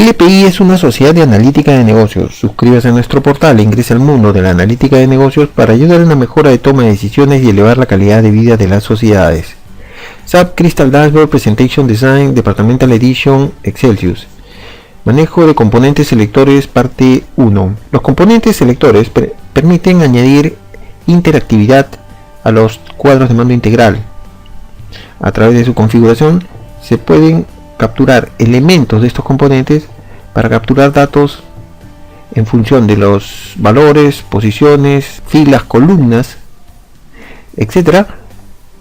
LPI es una sociedad de analítica de negocios. Suscríbase a nuestro portal e ingrese al mundo de la analítica de negocios para ayudar en la mejora de toma de decisiones y elevar la calidad de vida de las sociedades. SAP Crystal Dashboard Presentation Design Departmental Edition Excelsius. Manejo de componentes selectores parte 1. Los componentes selectores permiten añadir interactividad a los cuadros de mando integral. A través de su configuración se pueden capturar elementos de estos componentes para capturar datos en función de los valores, posiciones, filas, columnas, etcétera,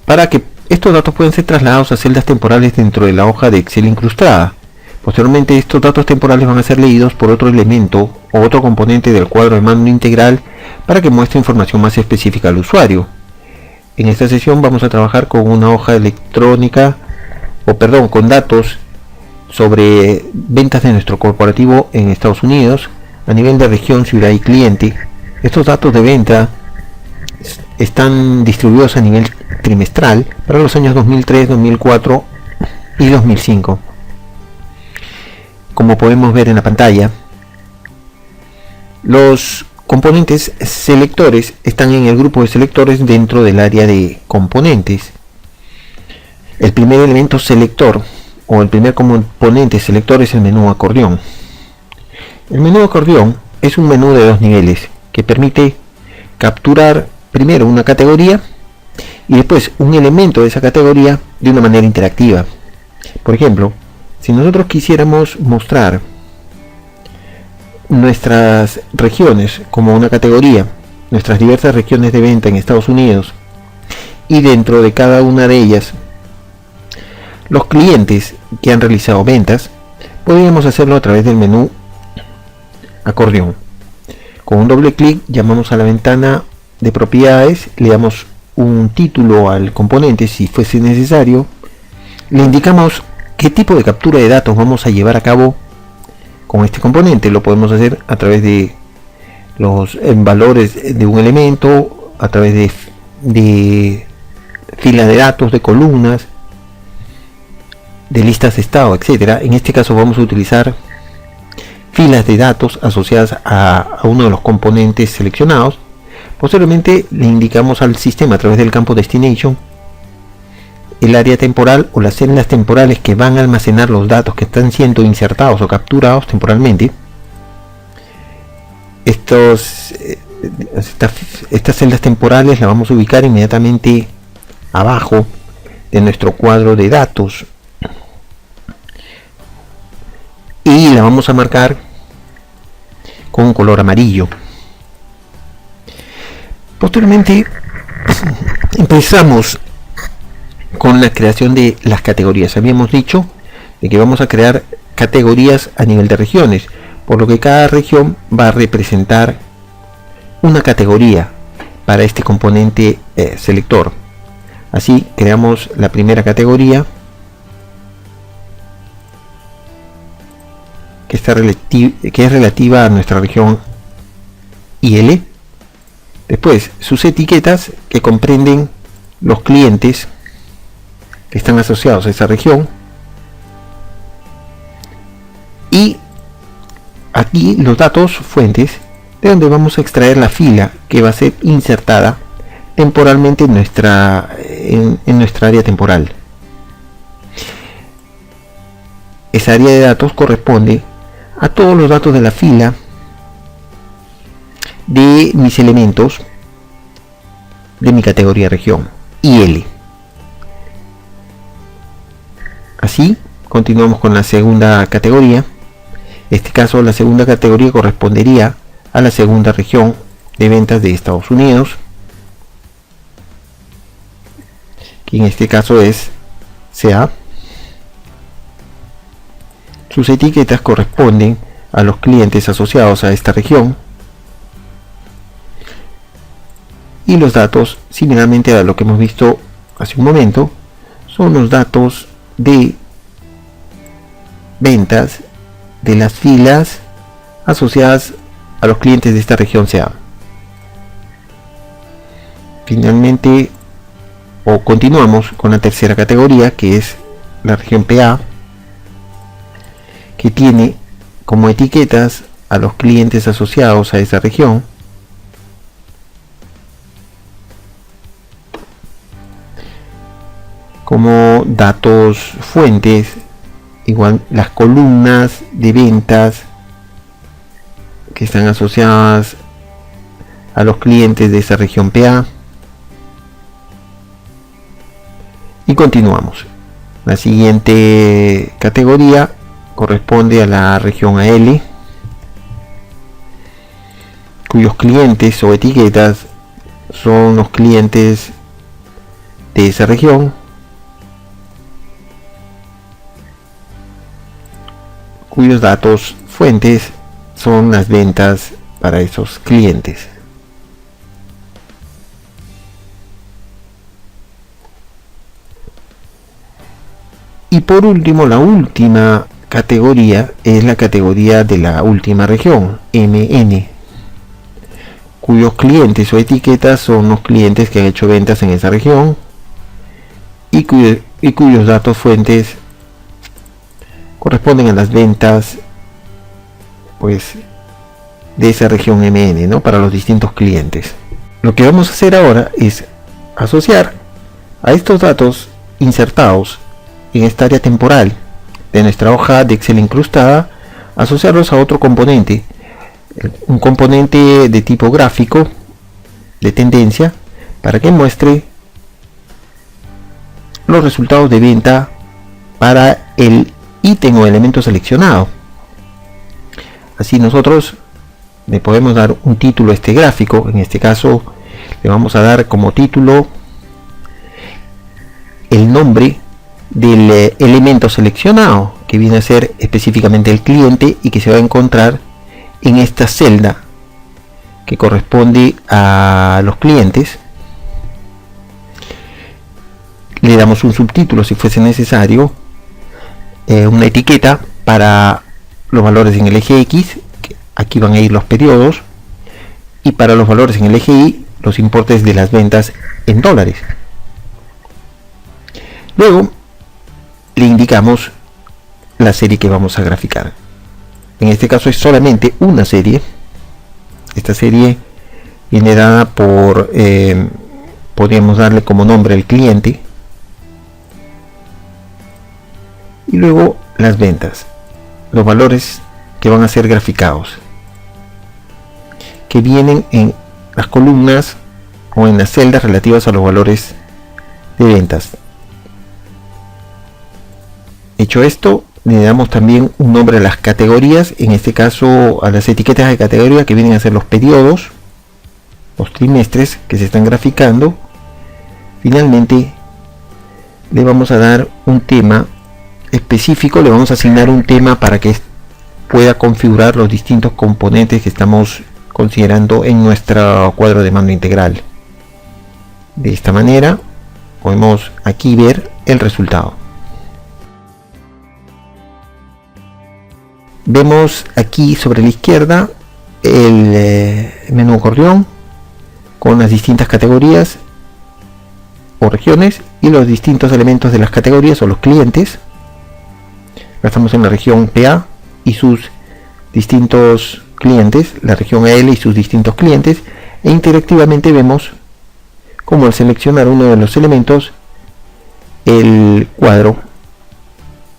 para que estos datos puedan ser trasladados a celdas temporales dentro de la hoja de Excel incrustada. Posteriormente, estos datos temporales van a ser leídos por otro elemento o otro componente del cuadro de mando integral para que muestre información más específica al usuario. En esta sesión vamos a trabajar con una hoja electrónica, con datos sobre ventas de nuestro corporativo en Estados Unidos a nivel de región, ciudad y cliente. Estos datos de venta están distribuidos a nivel trimestral para los años 2003, 2004 y 2005. Como podemos ver en la pantalla, los componentes selectores están en el grupo de selectores dentro del área de componentes. El primer elemento selector o el primer componente selector es el menú acordeón. El menú acordeón es un menú de dos niveles que permite capturar primero una categoría y después un elemento de esa categoría de una manera interactiva. Por ejemplo, si nosotros quisiéramos mostrar nuestras regiones como una categoría, nuestras diversas regiones de venta en Estados Unidos, y dentro de cada una de ellas los clientes que han realizado ventas, podríamos hacerlo a través del menú acordeón. Con un doble clic llamamos a la ventana de propiedades, le damos un título al componente si fuese necesario, le indicamos qué tipo de captura de datos vamos a llevar a cabo con este componente. Lo podemos hacer a través de los valores de un elemento, a través de filas de datos, de columnas, de listas de estado, etcétera. En este caso vamos a utilizar filas de datos asociadas a uno de los componentes seleccionados. Posteriormente le indicamos al sistema a través del campo Destination el área temporal o las celdas temporales que van a almacenar los datos que están siendo insertados o capturados temporalmente. Estas celdas temporales las vamos a ubicar inmediatamente abajo de nuestro cuadro de datos y la vamos a marcar con un color amarillo. Posteriormente empezamos con la creación de las categorías. Habíamos dicho de que vamos a crear categorías a nivel de regiones, por lo que cada región va a representar una categoría para este componente selector. Así creamos la primera categoría, que es relativa a nuestra región IL. Después sus etiquetas, que comprenden los clientes que están asociados a esa región, y aquí los datos fuentes de donde vamos a extraer la fila que va a ser insertada temporalmente en nuestra área temporal. Esa área de datos corresponde a todos los datos de la fila de mis elementos de mi categoría región IL. Así continuamos con la segunda categoría. En este caso la segunda categoría correspondería a la segunda región de ventas de Estados Unidos, que en este caso es CA. Sus etiquetas corresponden a los clientes asociados a esta región, y los datos, similarmente a lo que hemos visto hace un momento, son los datos de ventas de las filas asociadas a los clientes de esta región CA. Finalmente, continuamos con la tercera categoría, que es la región PA, que tiene como etiquetas a los clientes asociados a esa región. Como datos fuentes, igual las columnas de ventas que están asociadas a los clientes de esa región PA. Y continuamos. La siguiente categoría corresponde a la región AL, cuyos clientes o etiquetas son los clientes de esa región, cuyos datos fuentes son las ventas para esos clientes. Y por último, la última categoría es la categoría de la última región, MN, cuyos clientes o etiquetas son los clientes que han hecho ventas en esa región y cuyos datos fuentes corresponden a las ventas, pues, de esa región MN, ¿no? Para los distintos clientes. Lo que vamos a hacer ahora es asociar a estos datos insertados en esta área temporal de nuestra hoja de Excel incrustada, asociarlos a otro componente, un componente de tipo gráfico de tendencia, para que muestre los resultados de venta para el ítem o elemento seleccionado. Así nosotros le podemos dar un título a este gráfico. En este caso le vamos a dar como título el nombre del elemento seleccionado, que viene a ser específicamente el cliente y que se va a encontrar en esta celda que corresponde a los clientes. Le damos un subtítulo si fuese necesario, una etiqueta para los valores en el eje X, que aquí van a ir los periodos, y para los valores en el eje Y, los importes de las ventas en dólares. Luego le indicamos la serie que vamos a graficar. En este caso es solamente una serie. Esta serie viene dada por, podríamos darle como nombre el cliente, y luego las ventas, los valores que van a ser graficados, que vienen en las columnas o en las celdas relativas a los valores de ventas. Hecho esto, le damos también un nombre a las categorías, en este caso a las etiquetas de categoría, que vienen a ser los periodos, los trimestres que se están graficando. Finalmente le vamos a dar un tema específico, le vamos a asignar un tema para que pueda configurar los distintos componentes que estamos considerando en nuestro cuadro de mando integral. De esta manera podemos aquí ver el resultado. Vemos aquí sobre la izquierda el menú acordeón con las distintas categorías o regiones y los distintos elementos de las categorías o los clientes. Estamos en la región PA y sus distintos clientes, la región AL y sus distintos clientes, e interactivamente vemos cómo al seleccionar uno de los elementos, el cuadro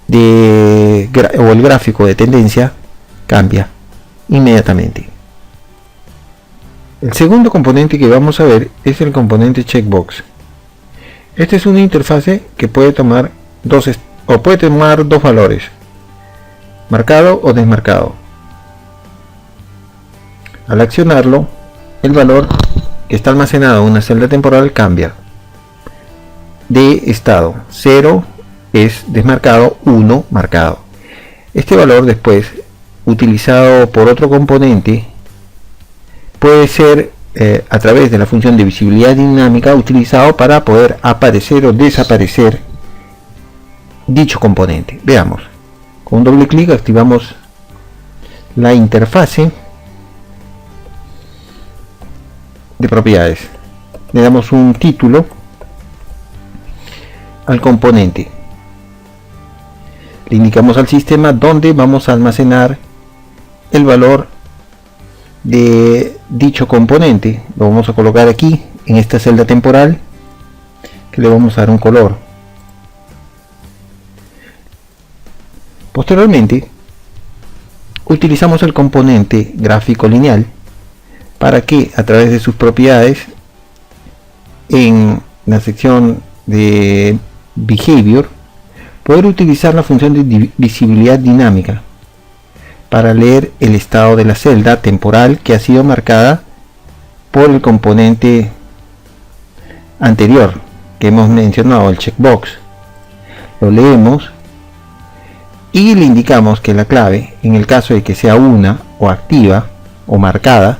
o el gráfico de tendencia cambia inmediatamente. El segundo componente que vamos a ver es el componente checkbox. Esta es una interfase que puede tomar dos valores, marcado o desmarcado. Al accionarlo, el valor que está almacenado en una celda temporal cambia de estado. 0 es desmarcado, 1 marcado. Este valor, después utilizado por otro componente, puede ser a través de la función de visibilidad dinámica, utilizado para poder aparecer o desaparecer dicho componente. Veamos, con un doble clic activamos la interfase de propiedades, le damos un título al componente, le indicamos al sistema dónde vamos a almacenar el valor de dicho componente. Lo vamos a colocar aquí en esta celda temporal, que le vamos a dar un color. Posteriormente utilizamos el componente gráfico lineal para que, a través de sus propiedades, en la sección de behavior, poder utilizar la función de visibilidad dinámica para leer el estado de la celda temporal que ha sido marcada por el componente anterior que hemos mencionado, el checkbox. Lo leemos y le indicamos que la clave, en el caso de que sea una o activa o marcada,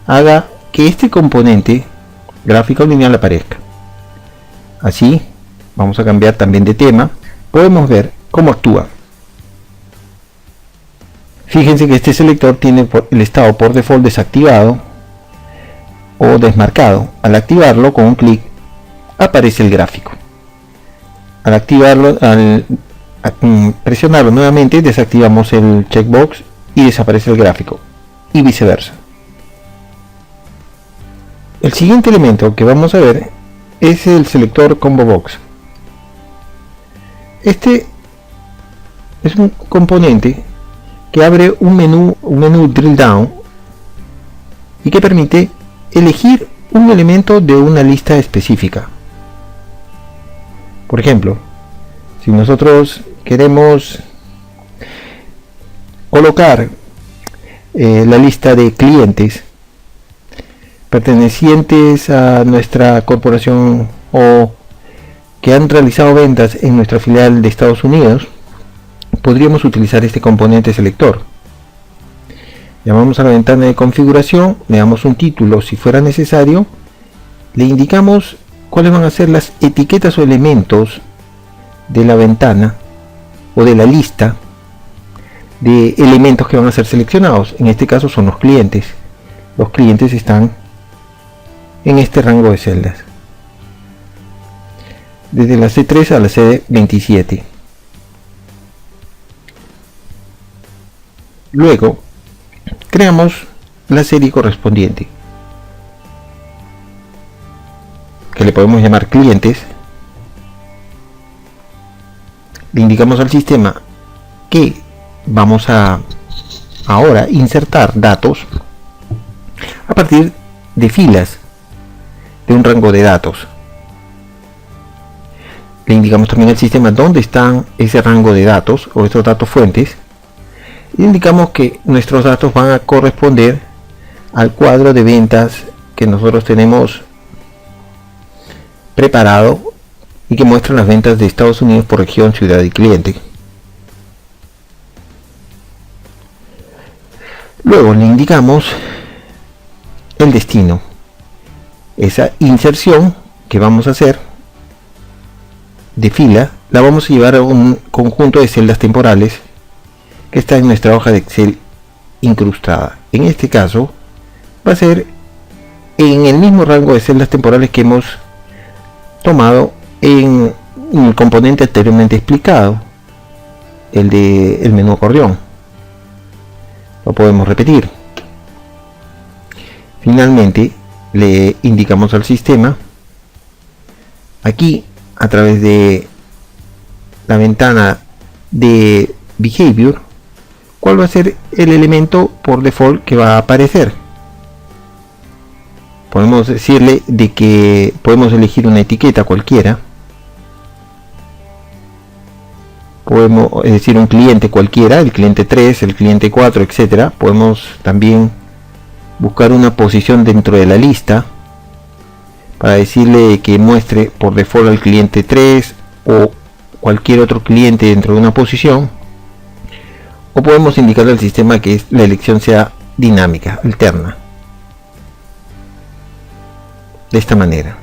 haga que este componente gráfico lineal aparezca. Así, vamos a cambiar también de tema. Podemos ver cómo actúa. Fíjense que este selector tiene el estado por default desactivado o desmarcado. Al activarlo con un clic aparece el gráfico. Al activarlo, al presionarlo nuevamente, desactivamos el checkbox y desaparece el gráfico, y viceversa. El siguiente elemento que vamos a ver es el selector combo box. Este es un componente que abre un menú drill down y que permite elegir un elemento de una lista específica. Por ejemplo, si nosotros queremos colocar la lista de clientes pertenecientes a nuestra corporación o que han realizado ventas en nuestra filial de Estados Unidos, podríamos utilizar este componente selector. Llamamos a la ventana de configuración, le damos un título si fuera necesario, le indicamos cuáles van a ser las etiquetas o elementos de la ventana o de la lista de elementos que van a ser seleccionados. En este caso son los clientes. Los clientes están en este rango de celdas, desde la C3 a la C27. Luego creamos la serie correspondiente, que le podemos llamar clientes. Le indicamos al sistema que vamos a ahora insertar datos a partir de filas de un rango de datos. Le indicamos también al sistema dónde están ese rango de datos o estos datos fuentes. Le indicamos que nuestros datos van a corresponder al cuadro de ventas que nosotros tenemos preparado y que muestra las ventas de Estados Unidos por región, ciudad y cliente. Luego le indicamos el destino. Esa inserción que vamos a hacer de fila la vamos a llevar a un conjunto de celdas temporales que está en nuestra hoja de Excel incrustada. En este caso va a ser en el mismo rango de celdas temporales que hemos tomado en el componente anteriormente explicado, el de el menú acordeón. Lo podemos repetir. Finalmente le indicamos al sistema aquí, a través de la ventana de behavior, cuál va a ser el elemento por default que va a aparecer. Podemos decirle de que podemos elegir una etiqueta cualquiera, podemos decir un cliente cualquiera, el cliente 3, el cliente 4, etcétera. Podemos también buscar una posición dentro de la lista para decirle que muestre por default al cliente 3 o cualquier otro cliente dentro de una posición, o podemos indicarle al sistema que la elección sea dinámica, alterna, de esta manera.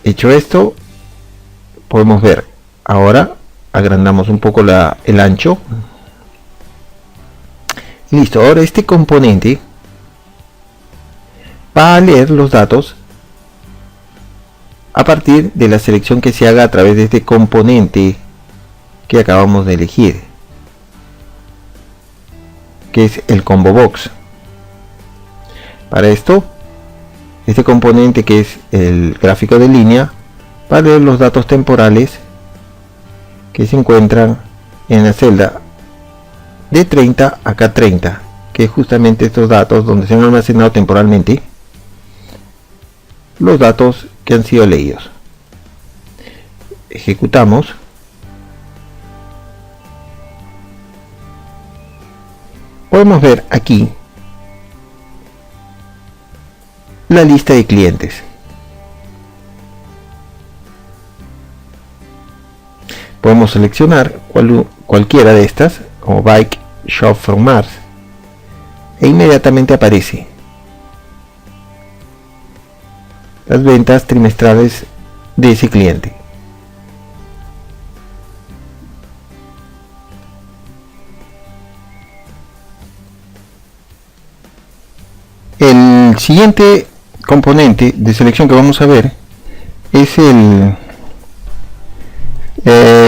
Hecho esto, podemos ver, ahora agrandamos un poco el ancho. Listo, ahora este componente va a leer los datos a partir de la selección que se haga a través de este componente que acabamos de elegir, que es el combo box. Para esto, este componente, que es el gráfico de línea, va a leer los datos temporales que se encuentran en la celda de 30 a K30, que es justamente estos datos donde se han almacenado temporalmente los datos que han sido leídos. Ejecutamos. Podemos ver aquí la lista de clientes. Podemos seleccionar cualquiera de estas, como Bike Shop from Mars, e inmediatamente aparece las ventas trimestrales de ese cliente. El siguiente componente de selección que vamos a ver es el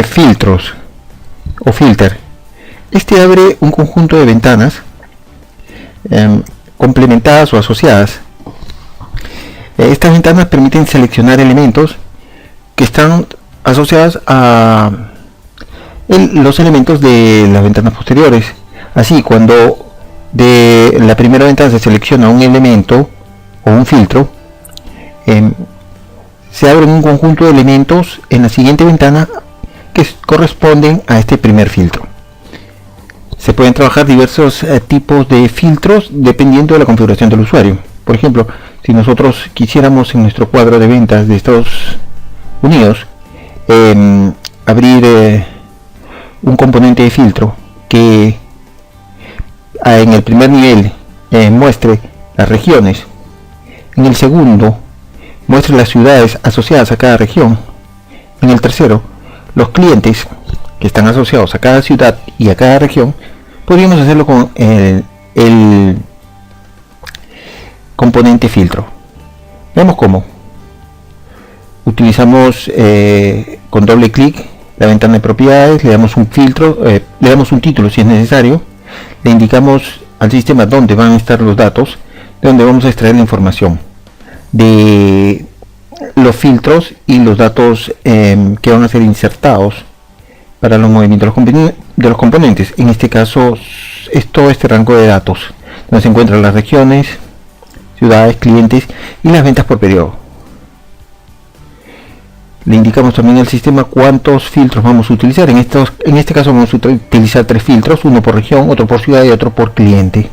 filtros o filter. Este abre un conjunto de ventanas complementadas o asociadas. Estas ventanas permiten seleccionar elementos que están asociados a los elementos de las ventanas posteriores. Así, cuando de la primera ventana se selecciona un elemento o un filtro, se abren un conjunto de elementos en la siguiente ventana que corresponden a este primer filtro. Se pueden trabajar diversos tipos de filtros dependiendo de la configuración del usuario. Por ejemplo, si nosotros quisiéramos en nuestro cuadro de ventas de Estados Unidos abrir un componente de filtro que en el primer nivel muestre las regiones, en el segundo muestre las ciudades asociadas a cada región, en el tercero los clientes que están asociados a cada ciudad y a cada región, podríamos hacerlo con el componente filtro. Veamos cómo. Utilizamos con doble clic la ventana de propiedades, le damos un filtro, le damos un título si es necesario, le indicamos al sistema dónde van a estar los datos, de donde vamos a extraer la información de los filtros y los datos que van a ser insertados para los movimientos de los componentes. En este caso es todo este rango de datos donde se encuentran las regiones, ciudades, clientes y las ventas por periodo. Le indicamos también al sistema cuántos filtros vamos a utilizar. En este caso vamos a utilizar 3 filtros, uno por región, otro por ciudad y otro por cliente.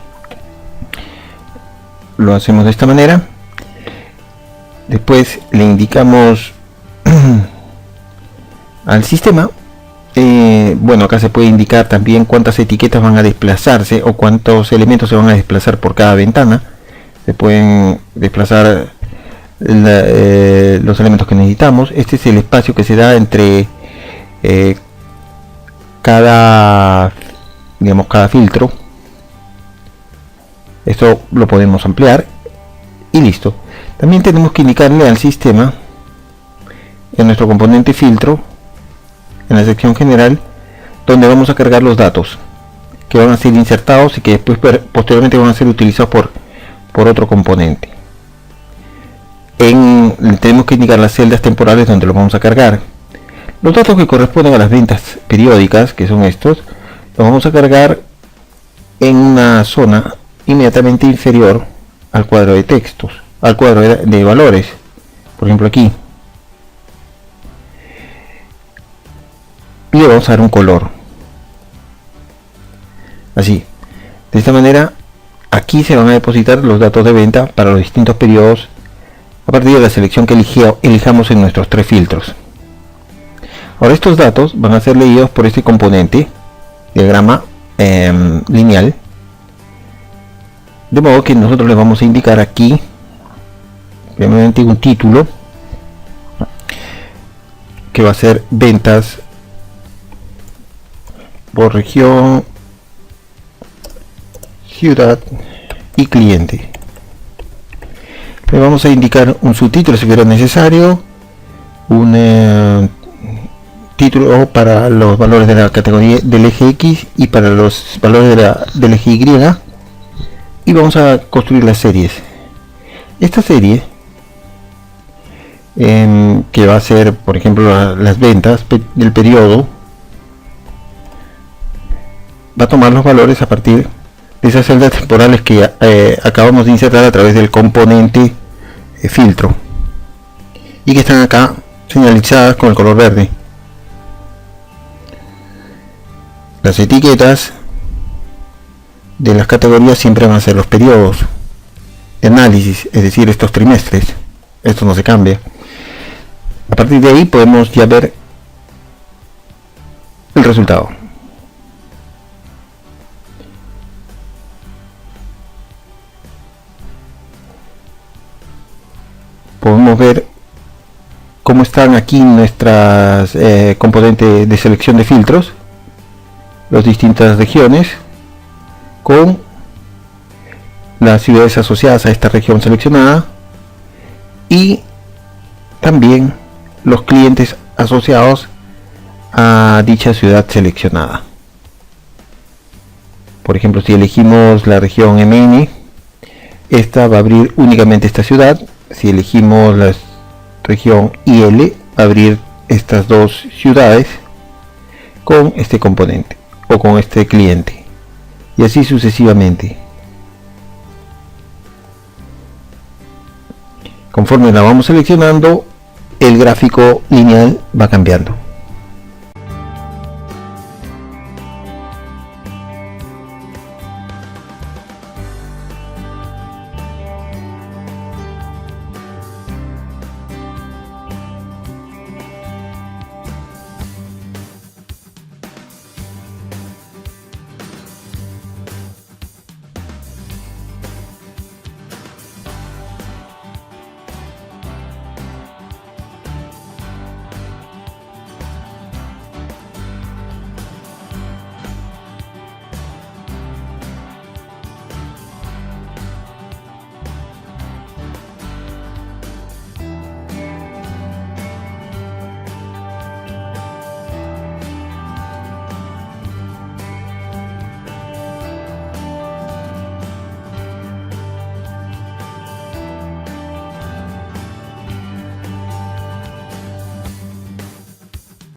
Lo hacemos de esta manera. Después le indicamos al sistema, bueno, acá se puede indicar también cuántas etiquetas van a desplazarse o cuántos elementos se van a desplazar por cada ventana. Se pueden desplazar los elementos que necesitamos. Este es el espacio que se da entre cada filtro. Esto lo podemos ampliar y listo. También tenemos que indicarle al sistema en nuestro componente filtro, en la sección general, donde vamos a cargar los datos que van a ser insertados y que después posteriormente van a ser utilizados por otro componente. Tenemos que indicar las celdas temporales donde los vamos a cargar. Los datos que corresponden a las ventas periódicas, que son estos, los vamos a cargar en una zona inmediatamente inferior al cuadro de textos, al cuadro de valores, por ejemplo aquí, y le vamos a dar un color así. De esta manera aquí se van a depositar los datos de venta para los distintos periodos a partir de la selección que elijamos en nuestros 3 filtros. Ahora estos datos van a ser leídos por este componente diagrama lineal, de modo que nosotros le vamos a indicar aquí primeramente un título que va a ser ventas por región, ciudad y cliente. Le vamos a indicar un subtítulo si fuera necesario, un título para los valores de la categoría del eje X y para los valores del eje Y, y vamos a construir las series. Esta serie que va a ser, por ejemplo, las ventas del periodo, va a tomar los valores a partir de esas celdas temporales que acabamos de insertar a través del componente filtro y que están acá señalizadas con el color verde. Las etiquetas de las categorías siempre van a ser los periodos de análisis, es decir, estos trimestres. Esto no se cambia. A partir de ahí podemos ya ver el resultado. Podemos ver cómo están aquí nuestras componentes de selección de filtros, las distintas regiones, con las ciudades asociadas a esta región seleccionada y también los clientes asociados a dicha ciudad seleccionada. Por ejemplo, si elegimos la región MN, esta va a abrir únicamente esta ciudad. Si elegimos la región IL, va a abrir estas dos ciudades con este componente o con este cliente, y así sucesivamente. Conforme la vamos seleccionando, el gráfico lineal va cambiando.